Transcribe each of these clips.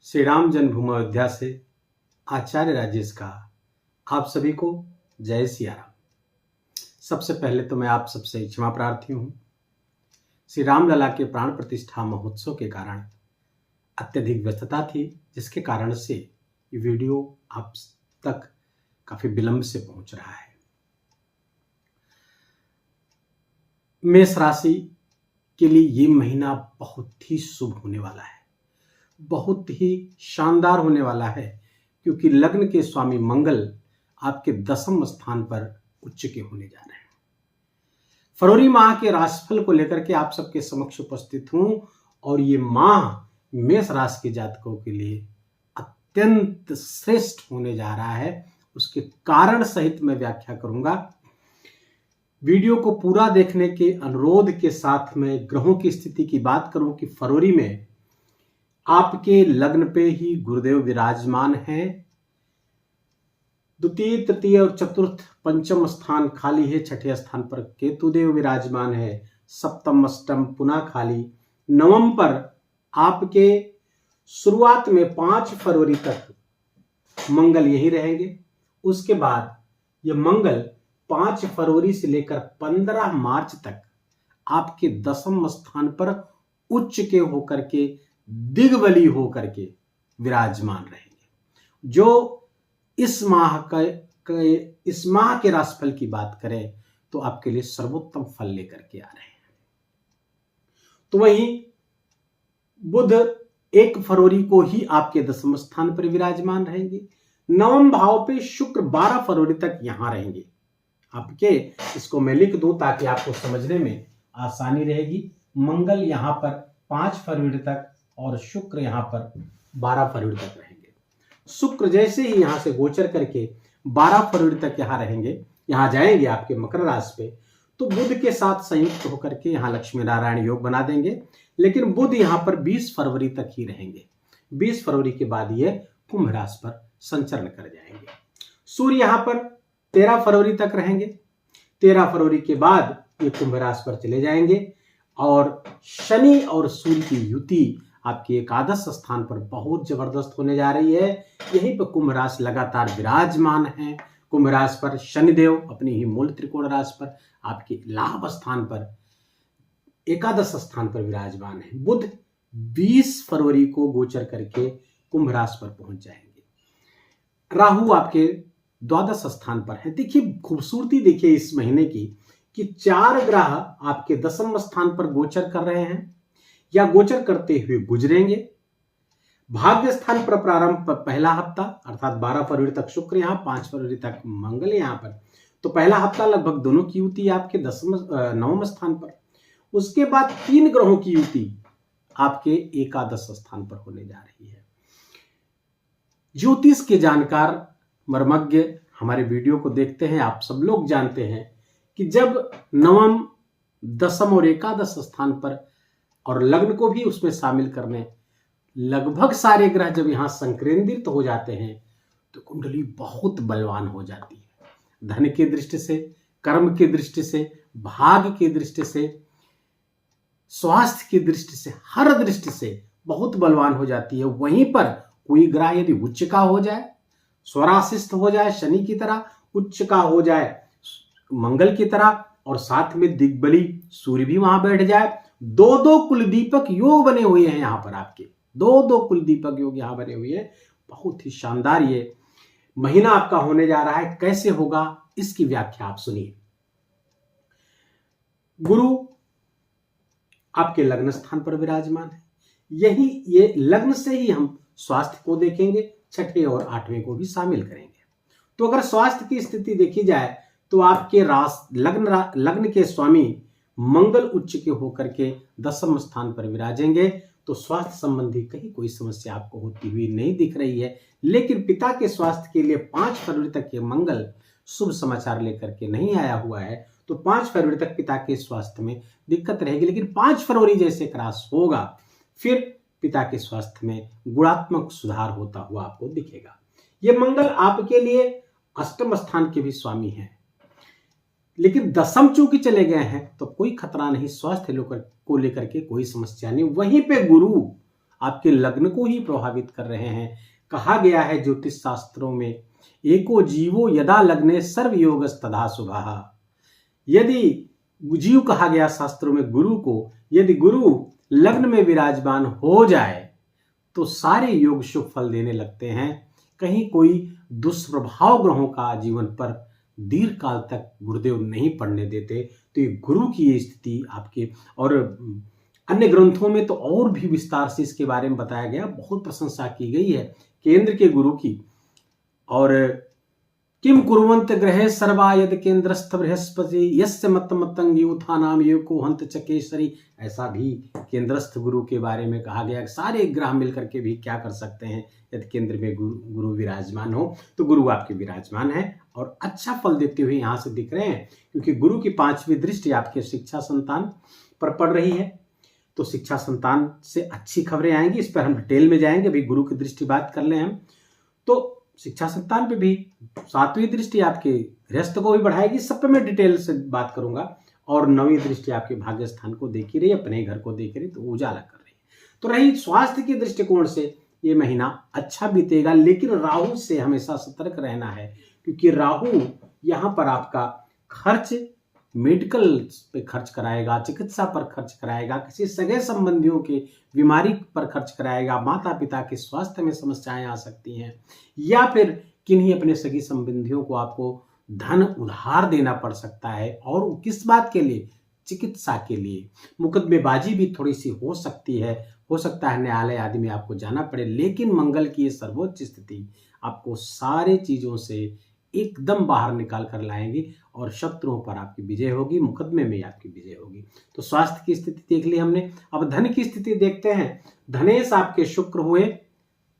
श्री राम जन्मभूमि अयोध्या से आचार्य राजेश का आप सभी को जय सिया राम। सबसे पहले तो मैं आप सबसे क्षमा प्रार्थी हूँ। श्री रामलला के प्राण प्रतिष्ठा महोत्सव के कारण अत्यधिक व्यस्तता थी, जिसके कारण से ये वीडियो आप तक काफी विलंब से पहुंच रहा है। मेष राशि के लिए ये महीना बहुत ही शुभ होने वाला है, बहुत ही शानदार होने वाला है, क्योंकि लग्न के स्वामी मंगल आपके 10वें स्थान पर उच्च के होने जा रहे हैं। फरवरी माह के राशिफल को लेकर के आप सबके समक्ष उपस्थित हूं और ये माह मेष राशि के जातकों के लिए अत्यंत श्रेष्ठ होने जा रहा है। उसके कारण सहित मैं व्याख्या करूंगा। वीडियो को पूरा देखने के अनुरोध के साथ में ग्रहों की स्थिति की बात करूं कि फरवरी में आपके लग्न पे ही गुरुदेव विराजमान हैं। द्वितीय, तृतीय और चतुर्थ पंचम स्थान खाली है। छठे स्थान पर केतुदेव विराजमान है। सप्तम अष्टम पुनः खाली। नवम पर आपके शुरुआत में 5 फरवरी तक मंगल यही रहेंगे। उसके बाद ये मंगल 5 फरवरी से लेकर 15 मार्च तक आपके 10वें स्थान पर उच्च के होकर के दिग्बली होकर के विराजमान रहेंगे। जो इस माह के राशिफल की बात करें तो आपके लिए सर्वोत्तम फल लेकर के आ रहे हैं। तो वहीं बुध 1 फरवरी को ही आपके 10वें स्थान पर विराजमान रहेंगे। 9वें भाव पे शुक्र 12 फरवरी तक यहां रहेंगे आपके। इसको मैं लिख दूं ताकि आपको समझने में आसानी रहेगी। मंगल यहां पर 5 फरवरी तक और शुक्र यहां पर 12 फरवरी तक रहेंगे। शुक्र जैसे ही यहां से गोचर करके 12 फरवरी तक यहां रहेंगे, यहां जाएंगे आपके मकर राशि पे, तो बुध के साथ संयुक्त होकर के यहां लक्ष्मी नारायण योग बना देंगे। लेकिन बुध यहां पर 20 फरवरी तक ही रहेंगे। 20 फरवरी के बाद ये कुंभ राशि पर संचरण कर जाएंगे। सूर्य यहां पर 13 फरवरी तक रहेंगे। 13 फरवरी के बाद ये कुंभ राशि पर चले जाएंगे और शनि और सूर्य की युति आपके एकादश स्थान पर बहुत जबरदस्त होने जा रही है। यहीं पर कुंभ राशि लगातार विराजमान है। कुंभ राशि पर शनिदेव अपनी ही मूल त्रिकोण राशि पर आपके लाभ स्थान पर एकादश स्थान पर विराजमान है। बुध 20 फरवरी को गोचर करके कुंभ राशि पर पहुंच जाएंगे। राहु आपके द्वादश स्थान पर है। देखिए खूबसूरती देखिए इस महीने की कि 4 ग्रह आपके 10वें स्थान पर गोचर कर रहे हैं या गोचर करते हुए गुजरेंगे। भाग्य स्थान पर प्रारंभ पहला हफ्ता अर्थात 12 फरवरी तक शुक्र यहां, 5 फरवरी तक मंगल यहां पर, तो पहला हफ्ता लगभग दोनों की युति आपके 9वें स्थान पर। उसके बाद 3 ग्रहों की युति आपके एकादश स्थान पर होने जा रही है। ज्योतिष के जानकार मर्मज्ञ हमारे वीडियो को देखते हैं, आप सब लोग जानते हैं कि जब 9वें, 10वें और एकादश स्थान पर और लग्न को भी उसमें शामिल करने लगभग सारे ग्रह जब यहां संकेंद्रित हो जाते हैं तो कुंडली बहुत बलवान हो जाती है। धन की दृष्टि से, कर्म की दृष्टि से, भाग्य की दृष्टि से, स्वास्थ्य की दृष्टि से, हर दृष्टि से बहुत बलवान हो जाती है। वहीं पर कोई ग्रह यदि उच्च का हो जाए, स्वराशिष्ट हो जाए शनि की तरह, उच्च का हो जाए मंगल की तरह और साथ में दिग्बली सूर्य भी वहां बैठ जाए, 2 कुलदीपक योग बने हुए हैं यहां पर आपके। 2 कुलदीपक योग यहां बने हुए हैं। बहुत ही शानदार ये महीना आपका होने जा रहा है। कैसे होगा इसकी व्याख्या आप सुनिए। गुरु आपके लग्न स्थान पर विराजमान है। ये लग्न से ही हम स्वास्थ्य को देखेंगे, 6ठे और 8वें को भी शामिल करेंगे। तो अगर स्वास्थ्य की स्थिति देखी जाए तो आपके लग्न के स्वामी मंगल उच्च के होकर के 10वें स्थान पर विराजेंगे, तो स्वास्थ्य संबंधी कहीं कोई समस्या आपको होती हुई नहीं दिख रही है। लेकिन पिता के स्वास्थ्य के लिए 5 फरवरी तक ये मंगल शुभ समाचार लेकर के नहीं आया हुआ है, तो 5 फरवरी तक पिता के स्वास्थ्य में दिक्कत रहेगी। लेकिन 5 फरवरी जैसे क्रॉस होगा फिर पिता के स्वास्थ्य में गुणात्मक सुधार होता हुआ आपको दिखेगा। ये मंगल आपके लिए 8वें स्थान के भी स्वामी हैं, लेकिन 10वीं चूंकि चले गए हैं तो कोई खतरा नहीं, स्वास्थ्य को लेकर के कोई समस्या नहीं। वहीं पे गुरु आपके लग्न को ही प्रभावित कर रहे हैं। कहा गया है ज्योतिष शास्त्रों में, एको जीवो यदा लग्ने सर्व योगस्तदा शुभः। यदि जीव कहा गया शास्त्रों में गुरु को, यदि गुरु लग्न में विराजमान हो जाए तो सारे योग शुभ फल देने लगते हैं। कहीं कोई दुष्प्रभाव ग्रहों का जीवन पर दीर्घ काल तक गुरुदेव नहीं पड़ने देते। तो ये गुरु की ये स्थिति आपके, और अन्य ग्रंथों में तो और भी विस्तार से इसके बारे में बताया गया, बहुत प्रशंसा की गई है केंद्र के गुरु की। और किम कुर्वन्त ग्रहे सर्वा यद केंद्रस्थ बृहस्पति यस्य मत मतंग यूथानाम एको हंत चकेशरी। ऐसा भी केंद्रस्थ गुरु के बारे में कहा गया। सारे ग्रह मिलकर के भी क्या कर सकते हैं, यदि केंद्र में गुरु विराजमान हो। तो गुरु आपके विराजमान है और अच्छा फल देते हुए यहाँ से दिख रहे हैं, क्योंकि गुरु की 5वीं दृष्टि आपके शिक्षा संतान पर पड़ रही है। तो शिक्षा संतान से अच्छी खबरें आएंगी, इस पर हम डिटेल में जाएंगे। अभी गुरु की दृष्टि बात कर लें हम, तो शिक्षा संतान पे भी 7वीं दृष्टि आपके गृहस्थ को भी बढ़ाएगी। सब पे मैं डिटेल से बात करूंगा। और 9वीं दृष्टि आपके भाग्य स्थान को देख ही रही, अपने घर को देख रही, तो उजाला कर रही है। तो रही स्वास्थ्य के दृष्टिकोण से ये महीना अच्छा बीतेगा, लेकिन राहु से हमेशा सतर्क रहना है, क्योंकि राहु यहाँ पर आपका खर्च मेडिकल पे खर्च कराएगा, चिकित्सा पर खर्च कराएगा, किसी सगे संबंधियों के बीमारी पर खर्च कराएगा, माता पिता के स्वास्थ्य में समस्याएं आ सकती हैं, या फिर किन्हीं अपने सगी संबंधियों को आपको धन उधार देना पड़ सकता है। और किस बात के लिए, चिकित्सा के लिए। मुकदमेबाजी भी थोड़ी सी हो सकती है, हो सकता है न्यायालय आदि में आपको जाना पड़े, लेकिन मंगल की ये सर्वोच्च स्थिति आपको सारे चीजों से एकदम बाहर निकाल कर लाएंगी और शत्रुओं पर आपकी विजय होगी, मुकदमे में आपकी विजय होगी। तो स्वास्थ्य की स्थिति देख ली हमने। अब धन की स्थिति देखते हैं। धनेश आपके शुक्र हुए,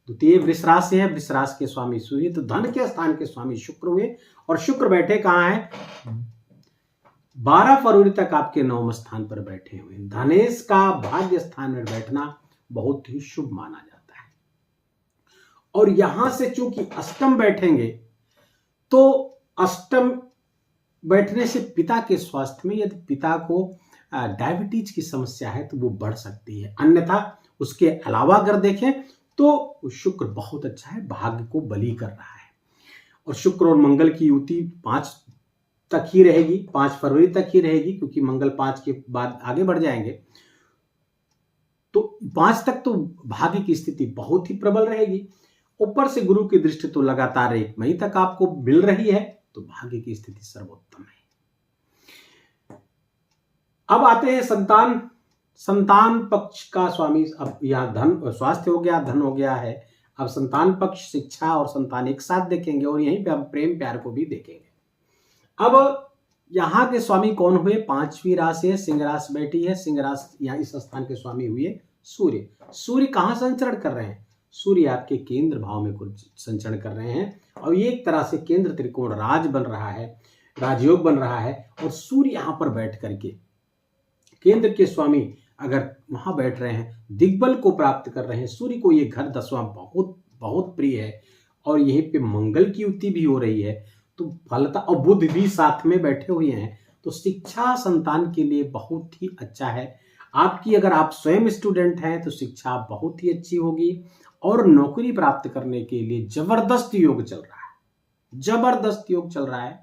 द्वितीय वृष राशि है, वृष राशि के स्वामी सूर्य, तो धन के स्थान के स्वामी शुक्र हुए। और शुक्र बैठे कहाँ है, 12 फरवरी तक आपके 9वें स्थान पर बैठे हुए। धनेश का भाग्य स्थान में बैठना बहुत ही शुभ माना जाता है। और यहां से चूंकि अष्टम बैठेंगे, तो अष्टम बैठने से पिता के स्वास्थ्य में, यदि पिता को डायबिटीज की समस्या है तो वो बढ़ सकती है। अन्यथा उसके अलावा अगर देखें तो शुक्र बहुत अच्छा है, भाग्य को बली कर रहा है। और शुक्र और मंगल की युति 5 तक ही रहेगी, 5 फरवरी तक ही रहेगी, क्योंकि मंगल 5 के बाद आगे बढ़ जाएंगे। तो 5 तक तो भाग्य की स्थिति बहुत ही प्रबल रहेगी। ऊपर से गुरु की दृष्टि तो लगातार 1 मई तक आपको मिल रही है, तो भाग्य की स्थिति सर्वोत्तम है। अब आते हैं संतान पक्ष का स्वामी। अब यहाँ धन, स्वास्थ्य हो गया, धन हो गया है। अब संतान पक्ष, शिक्षा और संतान एक साथ देखेंगे, और यहीं पे हम प्रेम प्यार को भी देखेंगे। अब यहाँ के स्वामी कौन हुए, 5वीं राशि है, सिंह राशि बैठी है। सिंह राशि, यहाँ इस स्थान के स्वामी हुए सूर्य। सूर्य कहाँ संचरण कर रहे हैं, सूर्य आपके केंद्र भाव में कुछ संचरण कर रहे हैं। और ये एक तरह से केंद्र त्रिकोण राज बन रहा है, राजयोग बन रहा है। और सूर्य यहाँ पर बैठ करके, केंद्र के स्वामी अगर वहां बैठ रहे हैं, दिग्बल को प्राप्त कर रहे हैं। सूर्य को ये घर 10वां बहुत बहुत प्रिय है, और यहीं पे मंगल की युति भी हो रही है, तो फलता, और बुध भी साथ में बैठे हुए हैं। तो शिक्षा संतान के लिए बहुत ही अच्छा है। आपकी, अगर आप स्वयं स्टूडेंट हैं तो शिक्षा बहुत ही अच्छी होगी। और नौकरी प्राप्त करने के लिए जबरदस्त योग चल रहा है, जबरदस्त योग चल रहा है।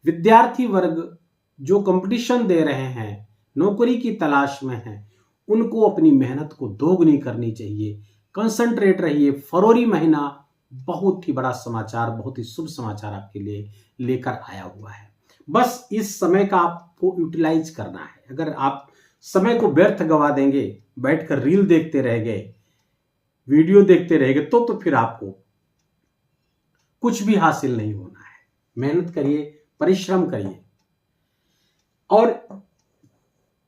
विद्यार्थी वर्ग जो कंपटीशन दे रहे हैं, नौकरी की तलाश में हैं, उनको अपनी मेहनत को दोगुनी करनी चाहिए। कंसंट्रेट रहिए। फरवरी महीना बहुत ही बड़ा समाचार, बहुत ही शुभ समाचार आपके लिए लेकर आया हुआ है। बस इस समय का आपको यूटिलाइज करना है। अगर आप समय को व्यर्थ गवा देंगे, बैठकर रील देखते रह गए, वीडियो देखते रह गए, तो फिर आपको कुछ भी हासिल नहीं होना है। मेहनत करिए, परिश्रम करिए, और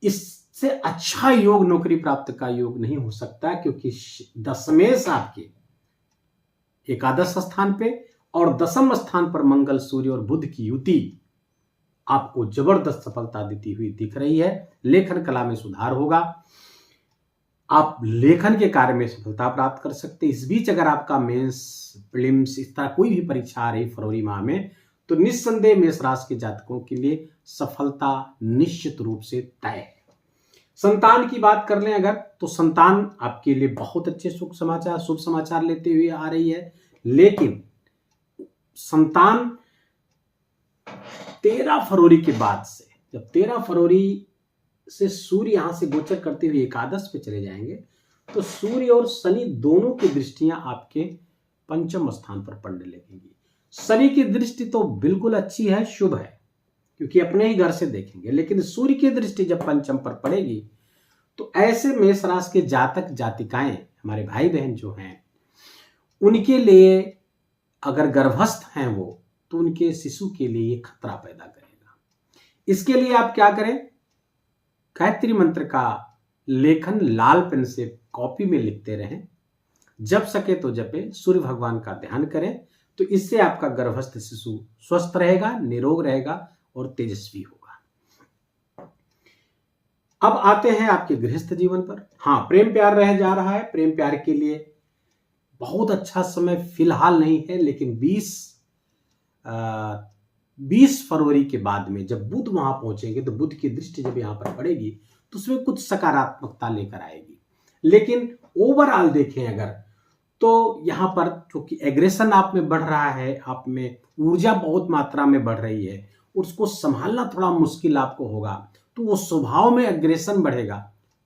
इससे अच्छा योग, नौकरी प्राप्त का योग नहीं हो सकता, क्योंकि दशमेश आपके एकादश स्थान पे और 10वें स्थान पर मंगल, सूर्य और बुध की युति आपको जबरदस्त सफलता देती हुई दिख रही है। लेखन कला में सुधार होगा, आप लेखन के कार्य में सफलता प्राप्त कर सकते। इस बीच अगर आपका मेंस, प्रीलिम्स, इस तरह कोई भी परीक्षा आ रही फरवरी माह में, तो निस्संदेह मेष राशि के जातकों के लिए सफलता निश्चित रूप से तय है। संतान की बात कर लें अगर, तो संतान आपके लिए बहुत अच्छे शुभ समाचार लेते हुए आ रही है। लेकिन संतान 13 फरवरी के बाद से, जब 13 फरवरी से सूर्य यहां से गोचर करते हुए एकादश पे चले जाएंगे, तो सूर्य और शनि दोनों की दृष्टियां आपके पंचम स्थान पर पड़ने लगेंगी। शनि की दृष्टि तो बिल्कुल अच्छी है, शुभ है, क्योंकि अपने ही घर से देखेंगे। लेकिन सूर्य की दृष्टि जब पंचम पर पड़ेगी, तो ऐसे मेष राशि के जातक जातिकाएं, हमारे भाई बहन जो हैं, उनके लिए अगर गर्भस्थ हैं वो, तो उनके शिशु के लिए खतरा पैदा करेगा। इसके लिए आप क्या करें, गायत्री मंत्र का लेखन लाल पेन से कॉपी में लिखते रहें, जब सके तो जपे, सूर्य भगवान का ध्यान करें, तो इससे आपका गर्भस्थ शिशु स्वस्थ रहेगा, निरोग रहेगा और तेजस्वी होगा। अब आते हैं आपके गृहस्थ जीवन पर। हाँ, प्रेम प्यार रह जा रहा है। प्रेम प्यार के लिए बहुत अच्छा समय फिलहाल नहीं है, लेकिन 20 फरवरी के बाद में जब बुध वहां पहुंचेंगे, तो बुध की दृष्टि जब यहां पर पड़ेगी, तो उसमें कुछ सकारात्मकता लेकर आएगी। लेकिन ओवरऑल देखें अगर, तो यहां पर क्योंकि एग्रेशन आप में बढ़ रहा है, आप में ऊर्जा बहुत मात्रा में बढ़ रही है, उसको संभालना थोड़ा मुश्किल आपको होगा। तो वो स्वभाव में एग्रेशन बढ़ेगा,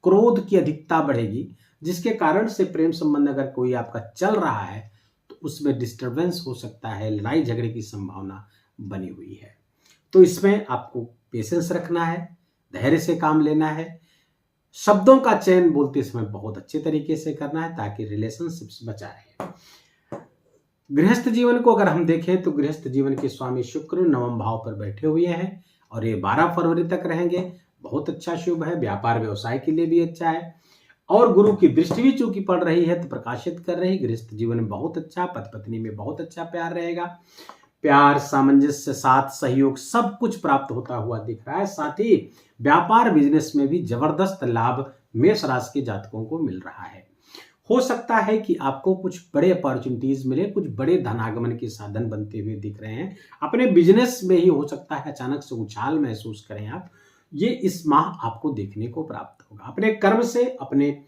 क्रोध की अधिकता बढ़ेगी, जिसके कारण से प्रेम संबंध अगर कोई आपका चल रहा है, तो उसमें डिस्टरबेंस हो सकता है, लड़ाई झगड़े की संभावना बनी हुई है। तो इसमें आपको पेशेंस रखना है, धैर्य से काम लेना है, शब्दों का चयन बोलते समय बहुत अच्छे तरीके से करना है, ताकि रिलेशनशिप्स बचा रहे। गृहस्थ जीवन को अगर हम देखें, तो गृहस्थ जीवन के स्वामी शुक्र नवम भाव पर बैठे हुए हैं, और ये 12 फरवरी तक रहेंगे। बहुत अच्छा शुभ है, व्यापार व्यवसाय के लिए भी अच्छा है। और गुरु की दृष्टि भी चूंकि पड़ रही है, तो प्रकाशित कर रही। गृहस्थ जीवन में बहुत अच्छा, पति पत्नी में बहुत अच्छा प्यार रहेगा। प्यार, सामंजस्य, साथ, सहयोग सब कुछ प्राप्त होता हुआ दिख रहा है। साथ ही व्यापार बिजनेस में भी जबरदस्त लाभ मेष राशि के जातकों को मिल रहा है। हो सकता है कि आपको कुछ बड़े अपॉर्चुनिटीज मिले, कुछ बड़े धनागमन के साधन बनते हुए दिख रहे हैं। अपने बिजनेस में ही हो सकता है अचानक से उछाल महसूस करें आप, ये इस माह आपको देखने को प्राप्त होगा। अपने कर्म से, अपने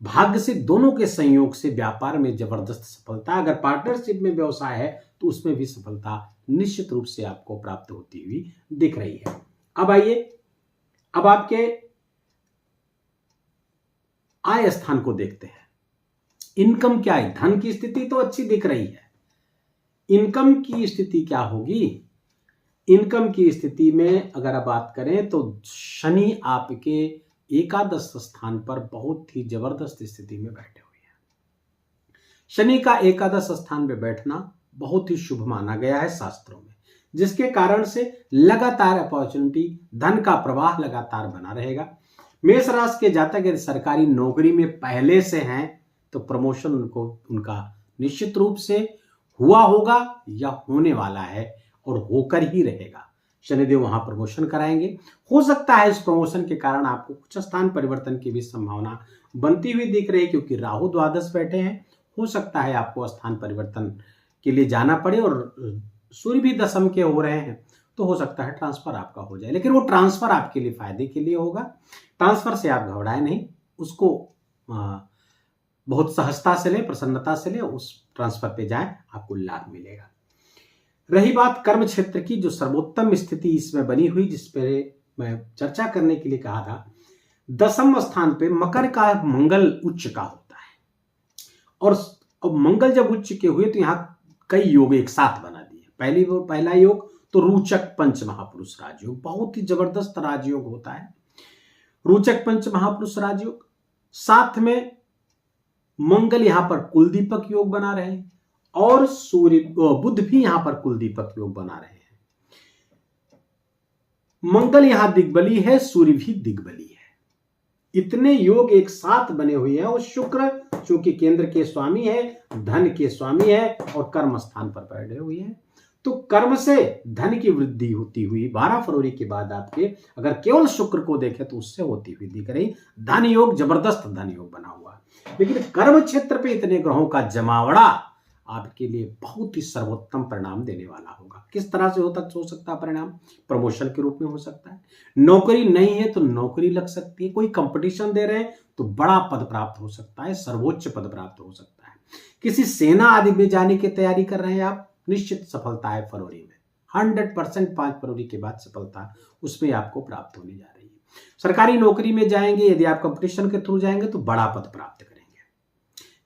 भाग्य से, दोनों के संयोग से व्यापार में जबरदस्त सफलता। अगर पार्टनरशिप में व्यवसाय है, तो उसमें भी सफलता निश्चित रूप से आपको प्राप्त होती हुई दिख रही है। अब आइए, अब आपके आय स्थान को देखते हैं। इनकम क्या है? धन की स्थिति तो अच्छी दिख रही है। इनकम की स्थिति क्या होगी? इनकम की स्थिति में अगर आप बात करें, तो शनि आपके एकादश स्थान पर बहुत ही जबरदस्त स्थिति में बैठे हुए हैं। शनि का एकादश स्थान पर बैठना बहुत ही शुभ माना गया है शास्त्रों में, जिसके कारण से लगातार अपॉर्चुनिटी, धन का प्रवाह लगातार बना रहेगा। मेष राशि के जातक यदि सरकारी नौकरी में पहले से हैं, तो प्रमोशन उनका निश्चित रूप से हुआ होगा या होने वाला है, और होकर ही रहेगा। शनिदेव वहां प्रमोशन कराएंगे। हो सकता है इस प्रमोशन के कारण आपको कुछ स्थान परिवर्तन की भी संभावना बनती हुई दिख रही है, क्योंकि राहु द्वादश बैठे हैं। हो सकता है आपको स्थान परिवर्तन के लिए जाना पड़े, और सूर्य भी दशम के हो रहे हैं, तो हो सकता है ट्रांसफर आपका हो जाए। लेकिन वो ट्रांसफर आपके लिए फायदे के लिए होगा। ट्रांसफर से आप घबराएं नहीं, उसको बहुत सहजता से लें, प्रसन्नता से लें, उस ट्रांसफर पे जाएं, आपको लाभ मिलेगा। रही बात कर्म क्षेत्र की, जो सर्वोत्तम स्थिति इसमें बनी हुई, जिस पर मैं चर्चा करने के लिए कहा था, दशम स्थान पे मकर का मंगल उच्च का होता है। और अब मंगल जब उच्च के हुए, तो यहाँ कई योग एक साथ बना दिए। पहला योग तो रोचक पंच महापुरुष राजयोग, बहुत ही जबरदस्त राजयोग होता है। रोचक पंच महापुरुष राजयोग, साथ में मंगल यहां पर कुलदीपक योग बना रहे हैं, और सूर्य बुध भी यहां पर कुलदीपक योग बना रहे हैं। मंगल यहां दिग्बली है, सूर्य भी दिग्बली है। इतने योग एक साथ बने हुए हैं। और शुक्र चूंकि केंद्र के स्वामी है, धन के स्वामी है, और कर्म स्थान पर बैठे हुए हैं, तो कर्म से धन की वृद्धि होती हुई 12 फरवरी के बाद आपके, अगर केवल शुक्र को देखें तो उससे होती हुई दिख रही। धन योग, जबरदस्त धन योग बना हुआ। लेकिन कर्म क्षेत्र पे इतने ग्रहों का जमावड़ा आपके लिए बहुत ही सर्वोत्तम परिणाम देने वाला होगा। किस तरह से हो सकता है परिणाम? प्रमोशन के रूप में हो सकता है, नौकरी नहीं है तो नौकरी लग सकती है, कोई कंपटीशन दे रहे हैं तो बड़ा पद प्राप्त हो सकता है, सर्वोच्च पद प्राप्त हो सकता है, किसी सेना आदि में जाने की तैयारी कर रहे हैं आप, निश्चित सफलता है फरवरी में, 100% 5 फरवरी के बाद सफलता उसमें आपको प्राप्त होने जा रही है। सरकारी नौकरी में जाएंगे, यदि आप कंपटीशन के थ्रू जाएंगे तो बड़ा पद प्राप्त करेंगे।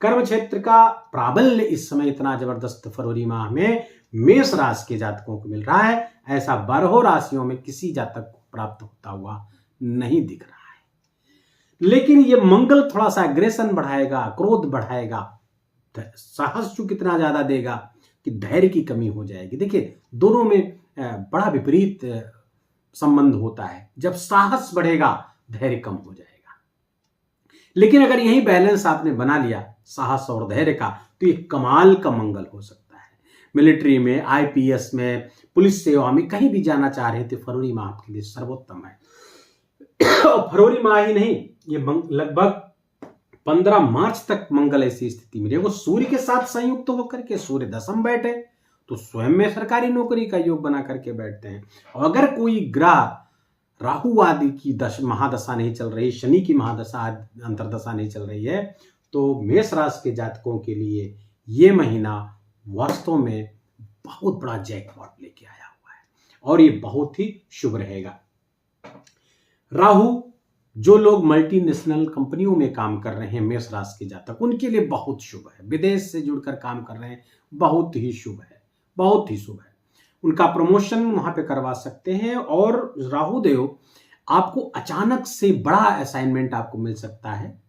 कर्म क्षेत्र का प्राबल्य इस समय इतना जबरदस्त फरवरी माह में मेष राशि के जातकों को मिल रहा है, ऐसा 12 राशियों में किसी जातक को प्राप्त होता हुआ नहीं दिख रहा है। लेकिन ये मंगल थोड़ा सा एग्रेशन बढ़ाएगा, क्रोध बढ़ाएगा, साहस जो कितना ज्यादा देगा कि धैर्य की कमी हो जाएगी। देखिए दोनों में बड़ा विपरीत संबंध होता है, जब साहस बढ़ेगा धैर्य कम हो जाएगा। लेकिन अगर यही बैलेंस आपने बना लिया साहस और धैर्य का, तो ये कमाल का मंगल हो सकता है। मिलिट्री में, आईपीएस में, पुलिस सेवा में कहीं भी जाना चाह रहे थे, फरवरी माह आपके लिए सर्वोत्तम है। फरवरी माह ही नहीं, ये लगभग 15 मार्च तक मंगल ऐसी स्थिति में रहेगा। सूर्य के साथ संयुक्त होकर के सूर्य दशम बैठे तो स्वयं में सरकारी नौकरी का योग बना करके बैठते हैं। और अगर कोई ग्रह राहु आदि की महादशा नहीं चल रही, शनि की महादशा अंतरदशा नहीं चल रही है, तो मेष राशि के जातकों के लिए ये महीना वास्तव में बहुत बड़ा जैकपॉट लेके आया हुआ है और ये बहुत ही शुभ रहेगा। राहु, जो लोग मल्टीनेशनल कंपनियों में काम कर रहे हैं, मेष राशि के जातक, उनके लिए बहुत शुभ है। विदेश से जुड़कर काम कर रहे हैं, बहुत ही शुभ है, बहुत ही शुभ है। उनका प्रमोशन वहां पे करवा सकते हैं और राहु देव आपको अचानक से बड़ा असाइनमेंट आपको मिल सकता है,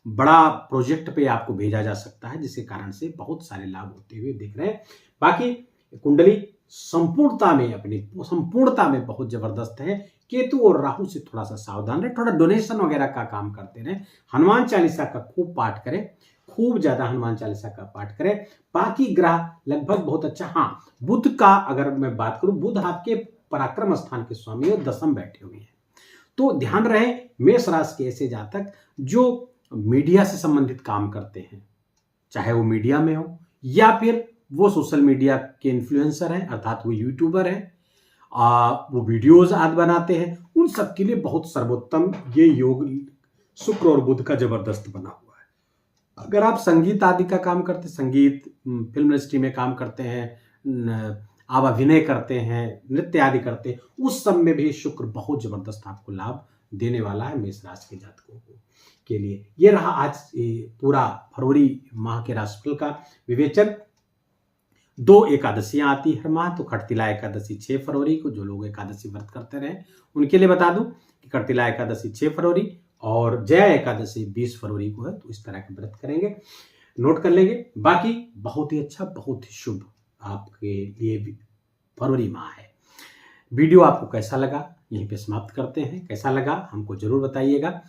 बड़ा प्रोजेक्ट पे आपको भेजा जा सकता है, जिसके कारण से बहुत सारे लाभ होते हुए दिख रहे हैं। बाकी कुंडली संपूर्णता में बहुत जबरदस्त है। केतु और राहु से थोड़ा सा सावधान रहे, थोड़ा डोनेशन वगैरह का काम करते रहे, हनुमान चालीसा का खूब पाठ करें, खूब ज्यादा हनुमान चालीसा का पाठ करें। बाकी ग्रह लगभग बहुत अच्छा। हाँ, बुध का अगर मैं बात करूं, बुध आपके पराक्रम स्थान के स्वामी और दशम बैठे हुए हैं, तो ध्यान रहे मेष राशि के ऐसे जातक जो मीडिया से संबंधित काम करते हैं, चाहे वो मीडिया में हो या फिर वो सोशल मीडिया के इन्फ्लुएंसर हैं, अर्थात वो यूट्यूबर हैं, वो वीडियोज आदि बनाते हैं, उन सब के लिए बहुत सर्वोत्तम ये योग शुक्र और बुध का जबरदस्त बना हुआ है। अगर आप संगीत आदि का काम करते, संगीत फिल्म इंडस्ट्री में काम करते हैं, आप अभिनय करते हैं, नृत्य आदि करते हैं, उस सब में भी शुक्र बहुत जबरदस्त आपको लाभ देने वाला है मेष राशि के जातकों के लिए। ये रहा आज पूरा फरवरी माह के राशिफल का विवेचन। 2 एकादशियां आती हर माह, तो खटतिला एकादशी 6 फरवरी को, जो लोग एकादशी व्रत करते रहे उनके लिए बता दूं कि खटतिला एकादशी 6 फरवरी और जया एकादशी 20 फरवरी को है, तो इस तरह के व्रत करेंगे, नोट कर लेंगे। बाकी बहुत ही अच्छा, बहुत ही शुभ आपके लिए फरवरी माह है। वीडियो आपको कैसा लगा यहीं पे समाप्त करते हैं। कैसा लगा हमको जरूर बताइएगा।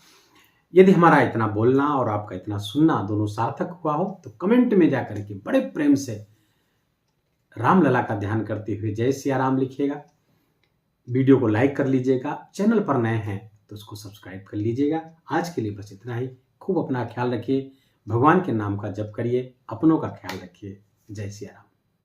यदि हमारा इतना बोलना और आपका इतना सुनना दोनों सार्थक हुआ हो तो कमेंट में जाकर के बड़े प्रेम से रामलला का ध्यान करते हुए जय सिया राम लिखिएगा। वीडियो को लाइक कर लीजिएगा, चैनल पर नए हैं तो उसको सब्सक्राइब कर लीजिएगा। आज के लिए बस इतना ही। खूब अपना ख्याल रखिए, भगवान के नाम का जप करिए, अपनों का ख्याल रखिए। जय सिया राम।